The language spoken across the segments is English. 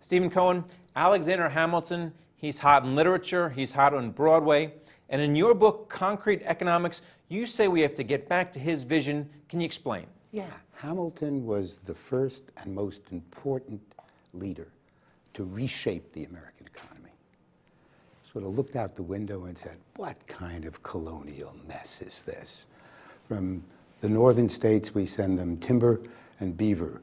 Stephen Cohen, Alexander Hamilton, he's hot in literature, he's hot on Broadway, and in your book, Concrete Economics, you say we have to get back to his vision. Can you explain? Yeah, Hamilton was the first and most important leader to reshape the American economy. Sort of looked out the window and said, what kind of colonial mess is this? From the northern states, we send them timber and beaver.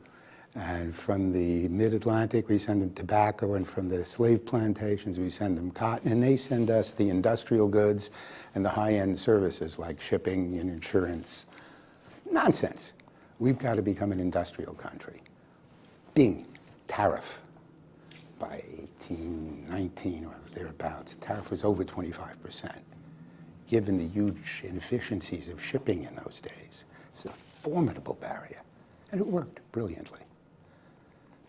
And from the mid-Atlantic, we send them tobacco. And from the slave plantations, we send them cotton. And they send us the industrial goods and the high-end services like shipping and insurance. Nonsense. We've got to become an industrial country. Bing, tariff. By 1819 or thereabouts, tariff was over 25%. Given the huge inefficiencies of shipping in those days, it's a formidable barrier. And it worked brilliantly.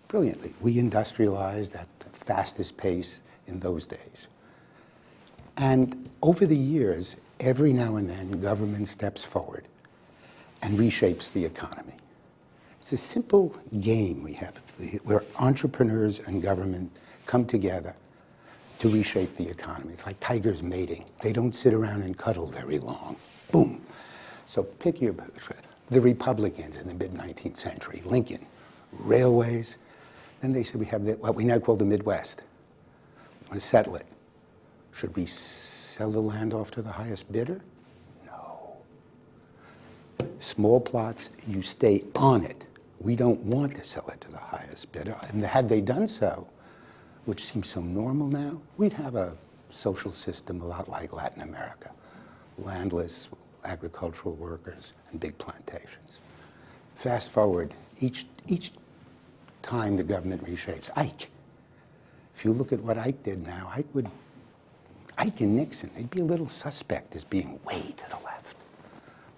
Brilliantly. We industrialized at the fastest pace in those days. And over the years, every now and then, government steps forward and reshapes the economy. It's a simple game we have, where entrepreneurs and government come together to reshape the economy. It's like tigers mating. They don't sit around and cuddle very long. Boom. So pick the Republicans in the mid-19th century, Lincoln, railways. Then they said we have what we now call the Midwest. We want to settle it. Should we sell the land off to the highest bidder? No. Small plots, you stay on it. We don't want to sell it to the highest bidder. And had they done so, which seems so normal now, we'd have a social system a lot like Latin America. Landless agricultural workers and big plantations. Fast forward, each time the government reshapes. Ike. If you look at what Ike did now, Ike and Nixon, they'd be a little suspect as being way to the left.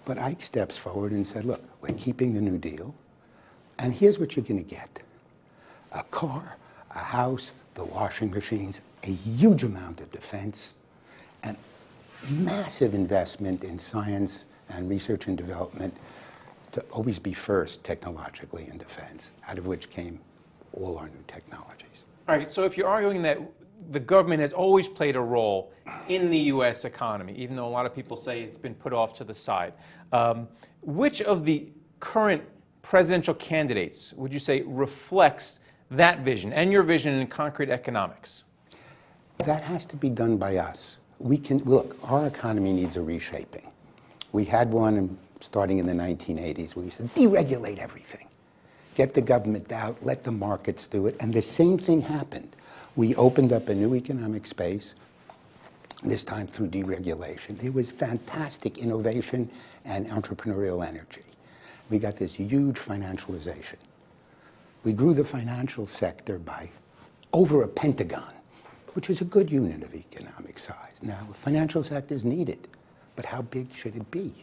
But Ike steps forward and said, look, we're keeping the New Deal, and here's what you're going to get. A car, a house, the washing machines, a huge amount of defense, and massive investment in science and research and development to always be first technologically in defense, out of which came all our new technologies. All right, so if you're arguing that the government has always played a role in the U.S. economy, even though a lot of people say it's been put off to the side, which of the current presidential candidates would you say reflects that vision and your vision in concrete economics? That has to be done by us. Look, our economy needs a reshaping. We had one starting in the 1980s where we said, deregulate everything. Get the government out, let the markets do it. And the same thing happened. We opened up a new economic space, this time through deregulation. There was fantastic innovation and entrepreneurial energy. We got this huge financialization. We grew the financial sector by over a pentagon, which is a good unit of economic size. Now, the financial sector is needed, but how big should it be?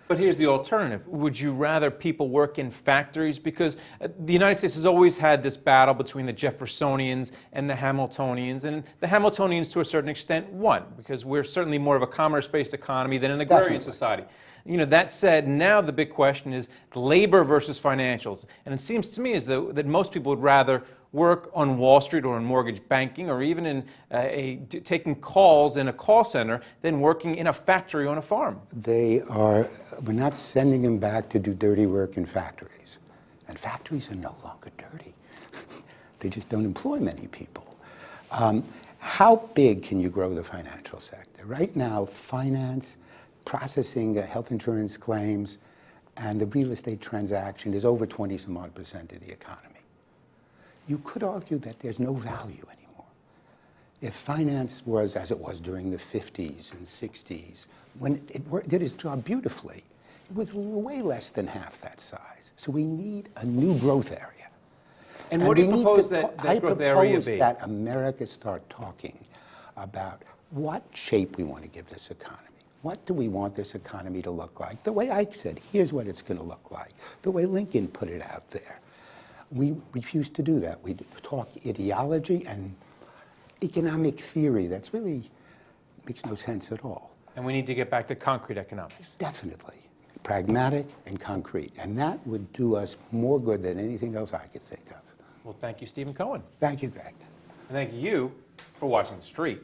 But here's the alternative. Would you rather people work in factories? Because the United States has always had this battle between the Jeffersonians and the Hamiltonians, and the Hamiltonians to a certain extent won, because we're certainly more of a commerce-based economy than an agrarian society. You know, that said, now the big question is labor versus financials. And it seems to me as though that most people would rather work on Wall Street or in mortgage banking or even in taking calls in a call center than working in a factory on a farm. We're not sending them back to do dirty work in factories. And factories are no longer dirty. They just don't employ many people. How big can you grow the financial sector? Right now, finance, processing health insurance claims, and the real estate transaction is over 20-some-odd% of the economy. You could argue that there's no value anymore. If finance was as it was during the 50s and 60s, when it did its job beautifully, it was way less than half that size. So we need a new growth area. And what do you propose that growth area be? I propose that America start talking about what shape we want to give this economy. What do we want this economy to look like? The way Ike said, here's what it's going to look like. The way Lincoln put it out there. We refuse to do that. We talk ideology and economic theory. That's really makes no sense at all. And we need to get back to concrete economics. Definitely. Pragmatic and concrete. And that would do us more good than anything else I could think of. Well, thank you, Stephen Cohen. Thank you, Greg. And thank you for watching The Street.